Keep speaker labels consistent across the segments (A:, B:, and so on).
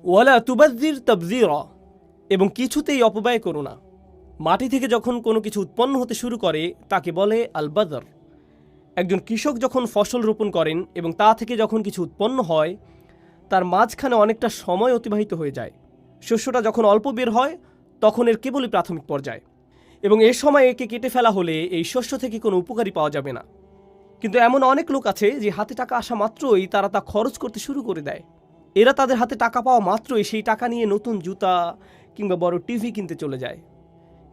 A: ওয়ালা তুবাজ্জির তাবযীরা, এবং কিছুতেই অপব্যয় করো না। মাটি থেকে যখন কোনো কিছু উৎপন্ন হতে শুরু করে তাকে বলে আল বাদর। একজন কৃষক যখন ফসল রোপণ করেন এবং তা থেকে যখন কিছু উৎপন্ন হয়, তার মাঝখানে অনেকটা সময় অতিবাহিত হয়ে যায়। শস্যটা যখন অল্প বের হয় তখন এর কেবলই প্রাথমিক পর্যায়, এবং এ সময় একে কেটে ফেলা হলে এই শস্য থেকে কোনো উপকারী পাওয়া যাবে না। কিন্তু এমন অনেক লোক আছে যে হাতে টাকা আসা মাত্রই তারা তা খরচ করতে শুরু করে দেয়। এরা তাদের হাতে টাকা পাওয়া মাত্রই সেই টাকা নিয়ে নতুন জুতা কিংবা বড় টিভি কিনতে চলে যায়,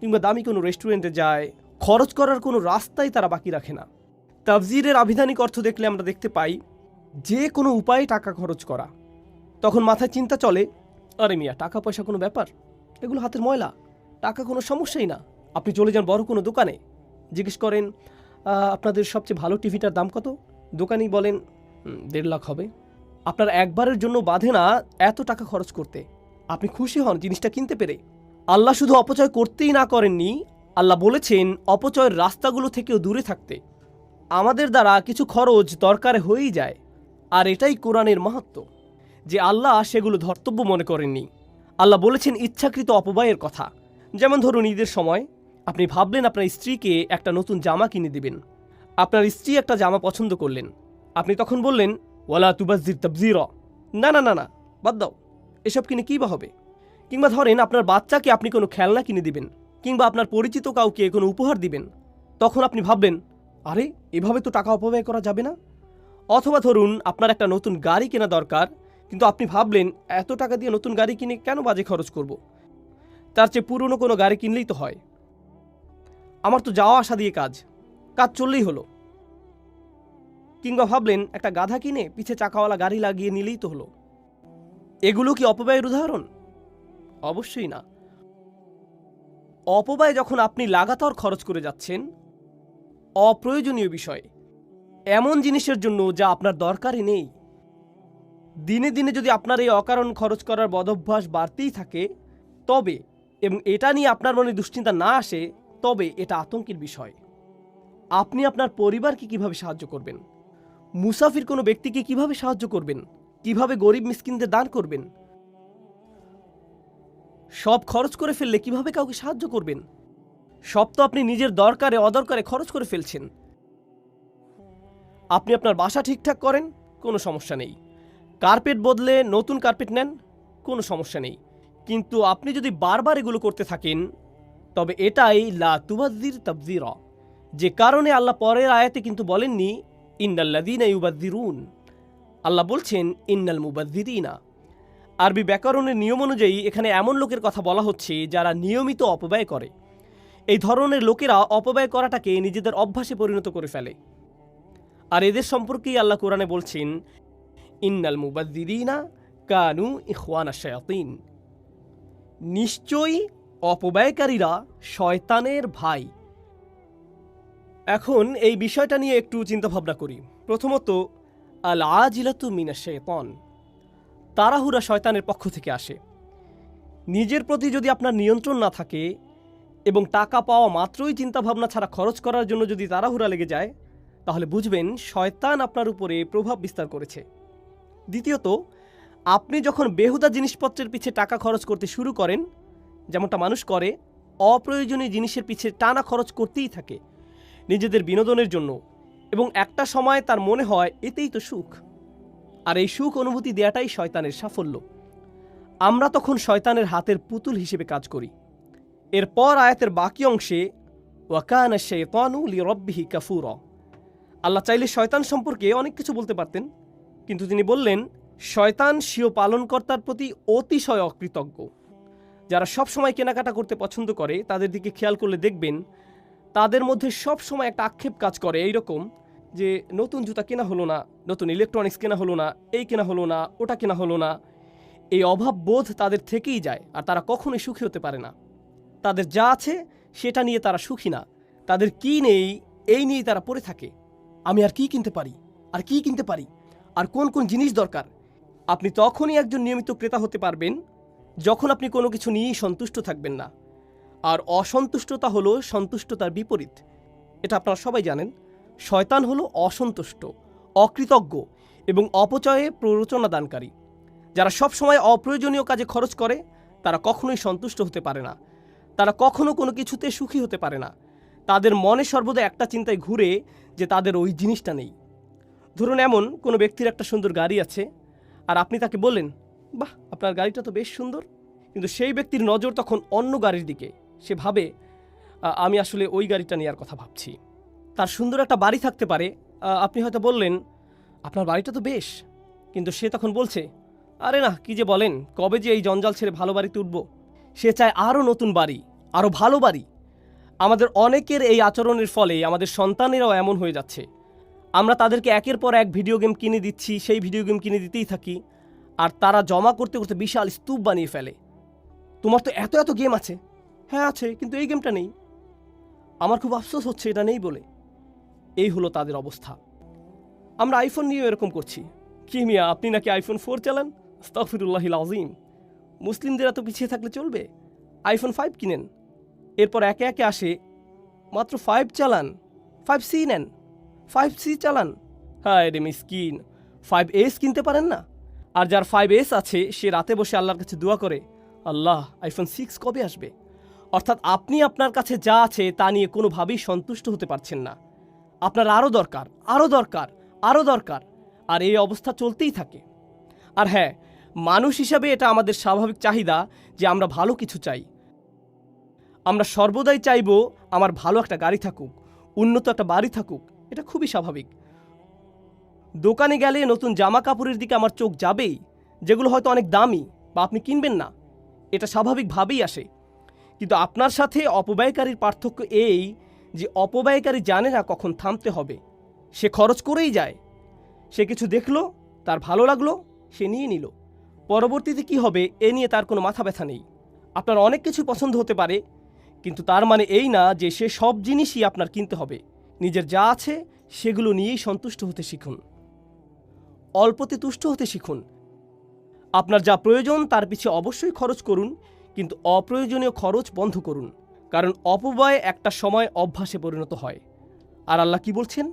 A: কিংবা দামি কোনো রেস্টুরেন্টে যায়। খরচ করার কোনো রাস্তাই তারা বাকি রাখে না। তাবযীরের আবিধানিক অর্থ দেখলে আমরা দেখতে পাই যে কোনো উপায়ে টাকা খরচ করা। তখন মাথায় চিন্তা চলে, আরে মিয়া, টাকা পয়সা কোনো ব্যাপার? এগুলো হাতের ময়লা, টাকা কোনো সমস্যাই না। আপনি চলে যান বড় কোনো দোকানে, জিজ্ঞেস করেন আপনাদের সবচেয়ে ভালো টিভিটার দাম কত? দোকানি বলেন 1.5 লাখ হবে। আপনার একবারের জন্য বাধে না এত টাকা খরচ করতে। আপনি খুশি হন জিনিসটা কিনতে পেরে। আল্লাহ শুধু অপচয় করতেই না করেননি, আল্লাহ বলেছেন অপচয়ের রাস্তাগুলো থেকেও দূরে থাকতে। আমাদের দ্বারা কিছু খরচ দরকার হয়েই যায়, আর এটাই কোরআনের মাহাত্ম্য, যে আল্লাহ সেগুলো ধর্তব্য মনে করেননি। আল্লাহ বলেছেন ইচ্ছাকৃত অপব্যয়ের কথা। যেমন ধরুন, ঈদের সময় আপনি ভাবলেন আপনার স্ত্রীকে একটা নতুন জামা কিনে দিবেন। আপনার স্ত্রী একটা জামা পছন্দ করলেন, আপনি তখন বললেন ওয়ালা তুবাজ্জির তাবযীরা, না না না না, বাদ দাও, এসব কিনে কী বা হবে। কিংবা ধরেন আপনার বাচ্চাকে আপনি কোনো খেলনা কিনে দিবেন, কিংবা আপনার পরিচিত কাউকে কোনো উপহার দিবেন, তখন আপনি ভাববেন আরে এভাবে তো টাকা অপব্যয় করা যাবে না। অথবা ধরুন আপনার একটা নতুন গাড়ি কেনা দরকার, কিন্তু আপনি ভাবলেন এত টাকা দিয়ে নতুন গাড়ি কিনে কেন বাজে খরচ করব, তার চেয়ে পুরনো কোনো গাড়ি কিনলেই তো হয়। আমার তো যাওয়া আসা দিয়ে কাজ চললেই হলো। কিংবা ভাবলেন একটা গাধা কিনে পিছে চাকাওয়ালা গাড়ি লাগিয়ে নিলেই তো হলো। এগুলো কি অপব্যয়ের উদাহরণ? অবশ্যই না। অপব্যয় যখন আপনি লাগাতার খরচ করে যাচ্ছেন অপ্রয়োজনীয় বিষয়, এমন জিনিসের জন্য যা আপনার দরকারই নেই। দিনে দিনে যদি আপনার এই অকারণ খরচ করার বদভ্যাস বাড়তেই থাকে তবে, এবং এটা নিয়ে আপনার মনে দুশ্চিন্তা না আসে, তবে এটা আতঙ্কের বিষয়। আপনি আপনার পরিবারকে কিভাবে সাহায্য করবেন? মুসাফির কোনো ব্যক্তিকে কিভাবে সাহায্য করবেন? কিভাবে গরিব মিসকিনদের দান করবেন? সব খরচ করে ফেললে কিভাবে কাউকে সাহায্য করবেন? সব তো আপনি নিজের দরকারে অদরকারে খরচ করে ফেলছেন। আপনি আপনার বাসা ঠিকঠাক করেন, কোনো সমস্যা নেই। কার্পেট বদলে নতুন কার্পেট নেন, কোনো সমস্যা নেই। কিন্তু আপনি যদি বারবার এগুলো করতে থাকেন তবে এটাই লা তুবাজ্জির তাবযীরা, যে কারণে আল্লাহ পরের আয়াতে কিন্তু বলেননি ইন্নাল্লাযীনা ইউবাজ্জিরুন, আল্লাহ বলছেন ইন্নাল মুবাজ্জিরিনা। আরবি ব্যাকরণের নিয়ম অনুযায়ী এখানে এমন লোকের কথা বলা হচ্ছে যারা নিয়মিত অপব্যয় করে। এই ধরনের লোকেরা অপব্যয় করাটাকে নিজেদের অভ্যাসে পরিণত করে ফেলে। আর এদের সম্পর্কেই আল্লাহ কোরআনে বলছেন ইন্নাল মুবাজ্জিরিনা কানু ইখওয়ানাশ শায়াতিন, নিশ্চয়ই অপব্যয়কারীরা শয়তানের ভাই। এখন এই বিষয়টা নিয়ে একটু চিন্তাভাবনা করি। প্রথমত, আল আজিলাতু মিনাশ শাইতান, তাড়াহুড়া শয়তানের পক্ষ থেকে আসে। নিজের প্রতি যদি আপনার নিয়ন্ত্রণ না থাকে এবং টাকা পাওয়া মাত্রই চিন্তাভাবনা ছাড়া খরচ করার জন্য যদি তাড়াহুড়া লেগে যায়, তাহলে বুঝবেন শয়তান আপনার উপরে প্রভাব বিস্তার করেছে। দ্বিতীয়ত, আপনি যখন বেহুদা জিনিসপত্রের পিছে টাকা খরচ করতে শুরু করেন, যেমনটা মানুষ করে, অপ্রয়োজনীয় জিনিসের পিছে টানা খরচ করতেই থাকে নিজেদের বিনোদনের জন্য, এবং একটা সময় তার মনে হয় এতেই তো সুখ, আর এই সুখ অনুভূতি দেয়াটাই শয়তানের সাফল্য। আমরা তখন শয়তানের হাতের পুতুল হিসেবে কাজ করি। এরপর আয়াতের বাকি অংশে ওয়াকানা শাইতানু লিরাব্বিহি কাফুরা, আল্লাহ চাইলে শয়তান সম্পর্কে অনেক কিছু বলতে পারতেন, কিন্তু তিনি বললেন শয়তান স্বীয় পালনকর্তার প্রতি অতিশয় অকৃতজ্ঞ। যারা সব সময় কেনাকাটা করতে পছন্দ করে তাদের দিকে খেয়াল করলে দেখবেন তাদের মধ্যে সব সময় একটা আক্ষেপ কাজ করে, এইরকম যে নতুন জুতা কেনা হলো না, নতুন ইলেকট্রনিক্স কেনা হলো না, এই কেনা হলো না, ওটা কেনা হলো না। এই অভাব বোধ তাদের থেকেই যায়, আর তারা কখনোই সুখী হতে পারে না। তাদের যা আছে সেটা নিয়ে তারা সুখী না, তাদের কি নেই এই নিয়েই তারা পড়ে থাকে। আমি আর কি কিনতে পারি, আর কি কিনতে পারি, আর কোন কোন জিনিস দরকার। আপনি তখনই একজন নিয়মিত ক্রেতা হতে পারবেন যখন আপনি কোনো কিছু নিয়েই সন্তুষ্ট থাকবেন না। আর অসন্তুষ্টতা হলো সন্তুষ্টতার বিপরীত, এটা আপনারা সবাই জানেন। শয়তান হলো অসন্তুষ্ট, অকৃতজ্ঞ এবং অপচয়ে প্ররোচনা দানকারী। যারা সব সময় অপ্রয়োজনীয় কাজে খরচ করে তারা কখনোই সন্তুষ্ট হতে পারে না, তারা কখনো কোনো কিছুতে সুখী হতে পারে না। তাদের মনে সর্বদা একটা চিন্তায় ঘুরে যে তাদের ওই জিনিসটা নেই। ধরুন এমন কোনো ব্যক্তির একটা সুন্দর গাড়ি আছে, আর আপনি তাকে বললেন, বাহ, আপনার গাড়িটা তো বেশ সুন্দর, কিন্তু সেই ব্যক্তির নজর তখন অন্য গাড়ির দিকে। সে ভাবে আমি আসলে ওই গাড়িটা নেওয়ার কথা ভাবছি। তার সুন্দর একটা বাড়ি থাকতে পারে, আপনি হয়তো বললেন আপনার বাড়িটা তো বেশ, কিন্তু সে তখন বলছে, আরে না, কি যে বলেন, কবে যে এই জঞ্জাল ছেড়ে ভালো বাড়িতে উঠব। সে চায় আরও নতুন বাড়ি, আরও ভালো বাড়ি। আমাদের অনেকের এই আচরণের ফলে আমাদের সন্তানেরাও এমন হয়ে যাচ্ছে। আমরা তাদেরকে একের পর এক ভিডিও গেম কিনে দিচ্ছি, সেই ভিডিও গেম কিনে দিতেই থাকি, আর তারা জমা করতে করতে বিশাল স্তূপ বানিয়ে ফেলে। তোমার তো এত এত গেম আছে। হ্যাঁ আছে, কিন্তু এই গেমটা নেই। আমার খুব আফসোস হচ্ছে এটা নেই বলে। এই হলো তাদের অবস্থা। আমরা আইফোন নিয়েও এরকম করছি। কি মিয়া, আপনি নাকি আইফোন 4 চালান? আস্তাগফিরুল্লাহিল আযীম। মুসলিমদের এত পিছিয়ে থাকলে চলবে? আইফোন 5 কিনেন, এরপর একে একে আসে মাত্র 5 চালান, 5C নেন, 5C চালান। হ্যাঁ রে মিসকিন, 5S কিনতে পারেন না? আর যার 5S আছে সে রাতে বসে আল্লাহর কাছে দোয়া করে, আল্লাহ আইফোন 6 কবে আসবে? অর্থাৎ আপনি আপনার কাছে যা আছে তা নিয়ে কোনোভাবেই সন্তুষ্ট হতে পারছেন না। আপনার আরও দরকার, আরও দরকার, আরও দরকার, আর এই অবস্থা চলতেই থাকে। আর হ্যাঁ, মানুষ হিসাবে এটা আমাদের স্বাভাবিক চাহিদা যে আমরা ভালো কিছু চাই। আমরা সর্বদাই চাইব আমার ভালো একটা গাড়ি থাকুক, উন্নত একটা বাড়ি থাকুক। এটা খুবই স্বাভাবিক। দোকানে গেলে নতুন জামা কাপড়ের দিকে আমার চোখ যাবেই, যেগুলো হয়তো অনেক দামি বা আপনি কিনবেন না। এটা স্বাভাবিকভাবেই আসে। কিন্তু আপনার সাথে অপব্যয়কারীর পার্থক্য এই যে অপব্যয়কারী জানে না কখন থামতে হবে। সে খরচ করেই যায়। সে কিছু দেখলো, তার ভালো লাগলো, সে নিয়ে নিল। পরবর্তীতে কি হবে এ নিয়ে তার কোনো মাথা ব্যথা নেই। আপনার অনেক কিছু পছন্দ হতে পারে, কিন্তু তার মানে এই না যে সে সব জিনিসই আপনার কিনতে হবে। নিজের যা আছে সেগুলো নিয়েই সন্তুষ্ট হতে শিখুন, অল্পতে তুষ্ট হতে শিখুন। আপনার যা প্রয়োজন তার পিছিয়ে অবশ্যই খরচ করুন, কিন্তু অপ্রয়োজনীয় খরচ বন্ধ করুন, কারণ অপব্যয় একটা সময় অভ্যাসে পরিণত হয়। আর আল্লাহ কি বলছেন?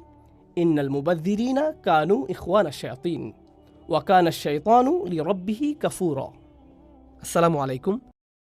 A: ইন্নাল মুবাযযিরিনা কানু ইখওয়ানাশ শায়াতিন ওয়া কানা আশ-শাইতানু লিরাব্বিহি কাফুরা। আসসালামু আলাইকুম।